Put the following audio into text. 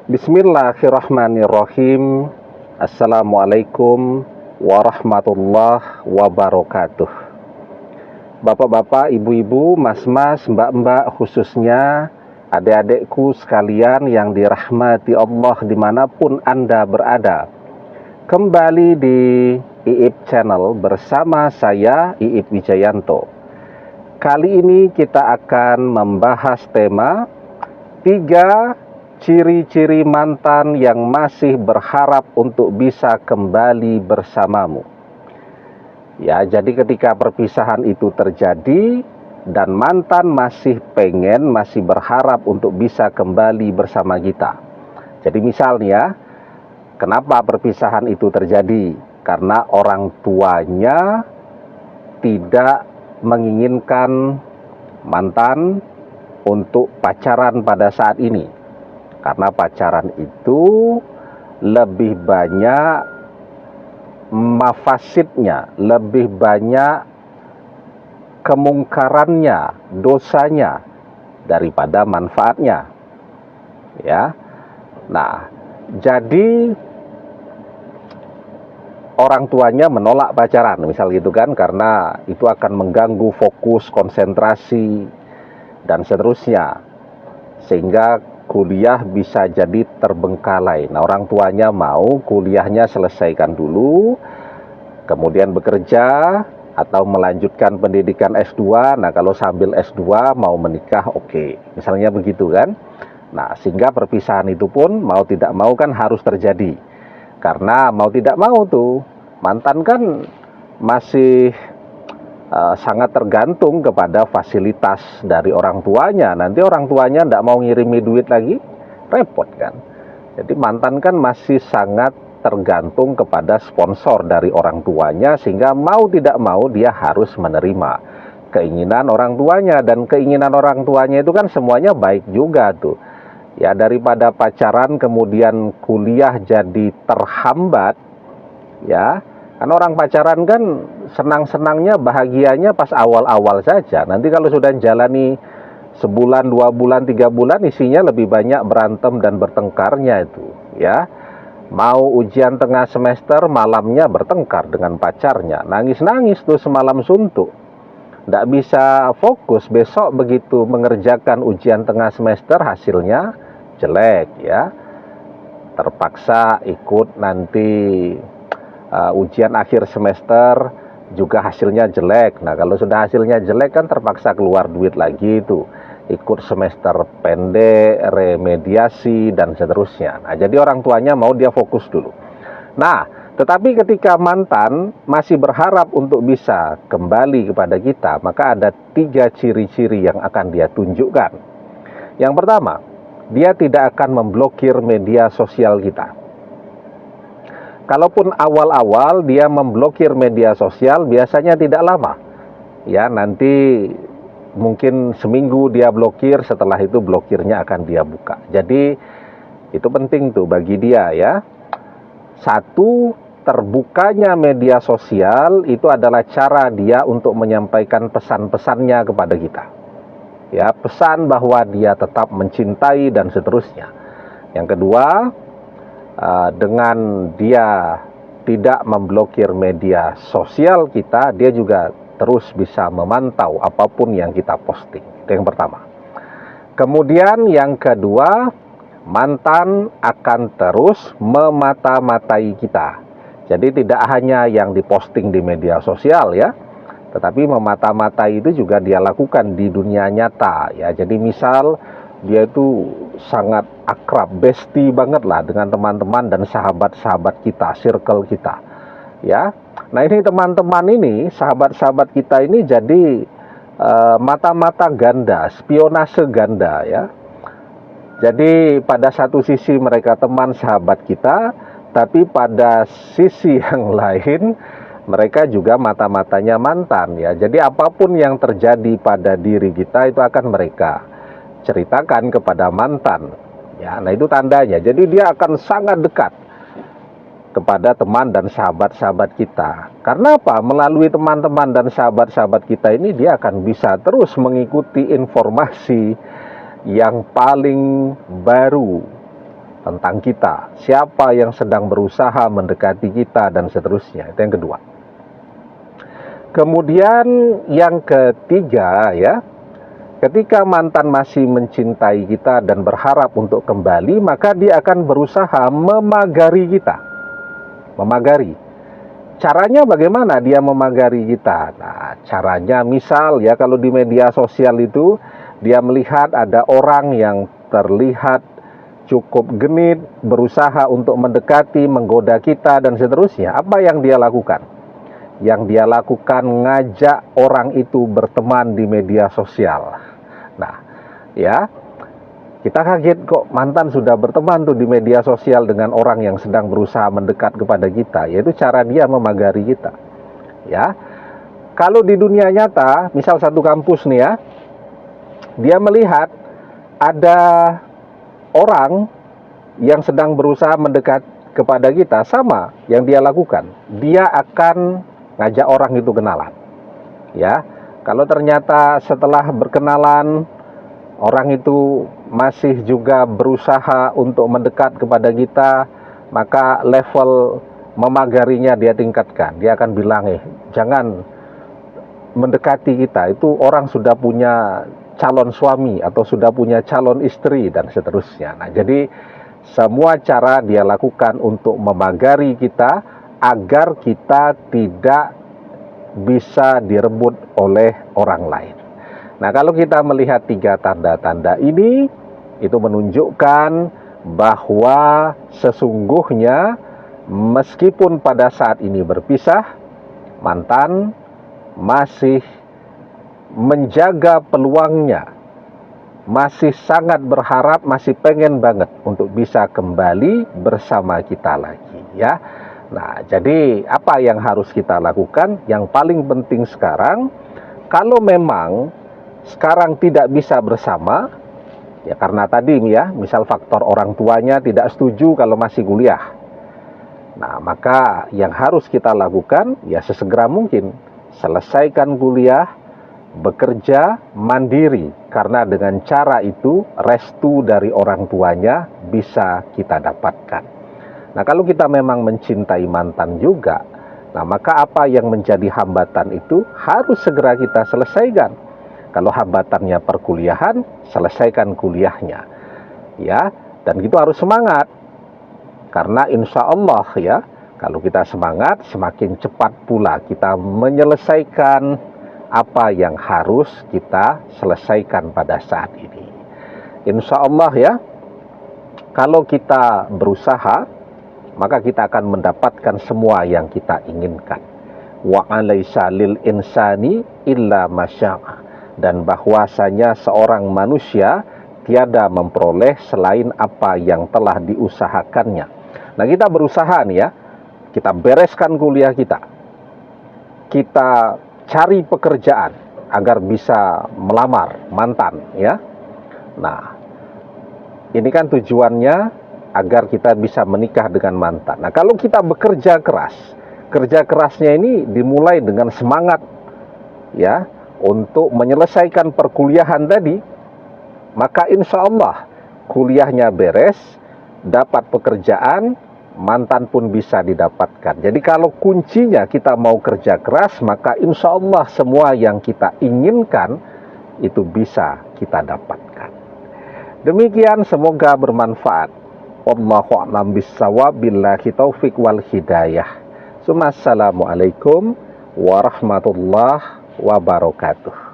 Bismillahirrahmanirrahim. Assalamualaikum warahmatullahi wabarakatuh. Bapak-bapak, ibu-ibu, mas-mas, mbak-mbak, khususnya adik-adikku sekalian yang dirahmati Allah dimanapun Anda berada. Kembali di IIP Channel bersama saya, IIP Wijayanto. Kali ini kita akan membahas tema 3 ciri-ciri mantan yang masih berharap untuk bisa kembali bersamamu. Ya, jadi ketika perpisahan itu terjadi dan mantan masih berharap untuk bisa kembali bersama kita. Jadi misalnya, kenapa perpisahan itu terjadi? Karena orang tuanya tidak menginginkan mantan untuk pacaran pada saat ini. Karena pacaran itu lebih banyak mafasidnya, lebih banyak kemungkarannya, dosanya daripada manfaatnya. Ya. Nah, jadi orang tuanya menolak pacaran, misal gitu kan, karena itu akan mengganggu fokus, konsentrasi dan seterusnya. Sehingga kuliah bisa jadi terbengkalai. Nah, orang tuanya mau kuliahnya selesaikan dulu, kemudian bekerja atau melanjutkan pendidikan S2. Nah, kalau sambil S2 mau menikah, oke. Misalnya begitu kan. Nah, sehingga perpisahan itu pun mau tidak mau kan harus terjadi. Karena mau tidak mau tuh, mantan kan masih sangat tergantung kepada fasilitas dari orang tuanya. Nanti orang tuanya tidak mau ngirimi duit lagi, repot kan. Jadi mantan kan masih sangat tergantung kepada sponsor dari orang tuanya, sehingga mau tidak mau dia harus menerima keinginan orang tuanya. Dan keinginan orang tuanya itu kan semuanya baik juga tuh. Ya, daripada pacaran kemudian kuliah jadi terhambat, ya. Kan orang pacaran kan senang-senangnya, bahagianya pas awal-awal saja. Nanti kalau sudah jalani sebulan, 2 bulan, 3 bulan, isinya lebih banyak berantem dan bertengkarnya itu, ya. Mau ujian tengah semester, malamnya bertengkar dengan pacarnya. Nangis-nangis tuh semalam suntuk. Tidak bisa fokus, besok begitu mengerjakan ujian tengah semester hasilnya jelek, ya. Terpaksa ikut nanti ujian akhir semester juga hasilnya jelek. Nah, kalau sudah hasilnya jelek kan terpaksa keluar duit lagi itu, ikut semester pendek, remediasi dan seterusnya. Nah, jadi orang tuanya mau dia fokus dulu. Nah, tetapi ketika mantan masih berharap untuk bisa kembali kepada kita, maka ada 3 ciri-ciri yang akan dia tunjukkan. Yang pertama, dia tidak akan memblokir media sosial kita. Kalaupun awal-awal dia memblokir media sosial, biasanya tidak lama. Ya, nanti mungkin seminggu dia blokir, setelah itu blokirnya akan dia buka. Jadi itu penting tuh bagi dia, ya. Satu, terbukanya media sosial itu adalah cara dia untuk menyampaikan pesan-pesannya kepada kita. Ya, pesan bahwa dia tetap mencintai dan seterusnya. Yang kedua, dengan dia tidak memblokir media sosial kita, dia juga terus bisa memantau apapun yang kita posting. Itu yang pertama. Kemudian yang kedua, mantan akan terus memata-matai kita. Jadi tidak hanya yang diposting di media sosial, ya, tetapi memata-matai itu juga dia lakukan di dunia nyata, ya. Jadi misal dia itu sangat akrab, bestie banget lah dengan teman-teman dan sahabat-sahabat kita, circle kita, ya. Nah, ini teman-teman ini, sahabat-sahabat kita ini jadi mata-mata ganda, spionase ganda, ya. Jadi pada satu sisi mereka teman sahabat kita, tapi pada sisi yang lain mereka juga mata-matanya mantan, ya. Jadi apapun yang terjadi pada diri kita itu akan mereka ceritakan kepada mantan, ya. Nah, itu tandanya. Jadi dia akan sangat dekat kepada teman dan sahabat-sahabat kita. Karena apa? Melalui teman-teman dan sahabat-sahabat kita ini dia akan bisa terus mengikuti informasi yang paling baru, tentang kita, siapa yang sedang berusaha mendekati kita, dan seterusnya. Itu yang kedua. Kemudian yang ketiga ya, ketika mantan masih mencintai kita dan berharap untuk kembali, maka dia akan berusaha memagari kita. Memagari. Caranya bagaimana dia memagari kita? Nah, caranya misal ya, kalau di media sosial itu dia melihat ada orang yang terlihat cukup genit, berusaha untuk mendekati, menggoda kita, dan seterusnya. Apa yang dia lakukan? Yang dia lakukan ngajak orang itu berteman di media sosial. Nah, ya, kita kaget kok mantan sudah berteman tuh di media sosial dengan orang yang sedang berusaha mendekat kepada kita. Yaitu cara dia memagari kita. Ya, kalau di dunia nyata, misal satu kampus nih ya, dia melihat ada orang yang sedang berusaha mendekat kepada kita, sama yang dia lakukan. Dia akan ngajak orang itu kenalan. Ya, kalau ternyata setelah berkenalan orang itu masih juga berusaha untuk mendekat kepada kita, maka level memagarinya dia tingkatkan. Dia akan bilang, jangan mendekati kita, itu orang sudah punya calon suami atau sudah punya calon istri, dan seterusnya. Nah, jadi semua cara dia lakukan untuk memagari kita agar kita tidak bisa direbut oleh orang lain. Nah, kalau kita melihat tiga tanda-tanda ini, itu menunjukkan bahwa sesungguhnya meskipun pada saat ini berpisah, mantan masih menjaga peluangnya, masih sangat berharap, masih pengen banget untuk bisa kembali bersama kita lagi, ya. Nah, jadi apa yang harus kita lakukan? Yang paling penting sekarang, kalau memang sekarang tidak bisa bersama, ya karena tadi ya, misal faktor orang tuanya tidak setuju kalau masih kuliah. Nah, maka yang harus kita lakukan, ya sesegera mungkin, selesaikan kuliah, bekerja mandiri, karena dengan cara itu restu dari orang tuanya bisa kita dapatkan. Nah, kalau kita memang mencintai mantan juga, nah maka apa yang menjadi hambatan itu harus segera kita selesaikan. Kalau hambatannya perkuliahan, selesaikan kuliahnya, ya. Dan itu harus semangat, karena insya Allah ya, kalau kita semangat, semakin cepat pula kita menyelesaikan apa yang harus kita selesaikan pada saat ini. Insya Allah ya, kalau kita berusaha, maka kita akan mendapatkan semua yang kita inginkan. Wa alaisa lil insani illa masya'a. Dan bahwasanya seorang manusia tiada memperoleh selain apa yang telah diusahakannya. Nah, kita berusaha nih ya, kita bereskan kuliah kita, kita cari pekerjaan agar bisa melamar mantan ya. Nah, ini kan tujuannya agar kita bisa menikah dengan mantan. Nah, kalau kita bekerja keras, kerja kerasnya ini dimulai dengan semangat ya, untuk menyelesaikan perkuliahan tadi, maka insya Allah kuliahnya beres, dapat pekerjaan, mantan pun bisa didapatkan. Jadi kalau kuncinya kita mau kerja keras, maka insya Allah semua yang kita inginkan itu bisa kita dapatkan. Demikian, semoga bermanfaat. Wallahu a'lam bishawab, billahi taufik wal hidayah. Assalamualaikum warahmatullahi wabarakatuh.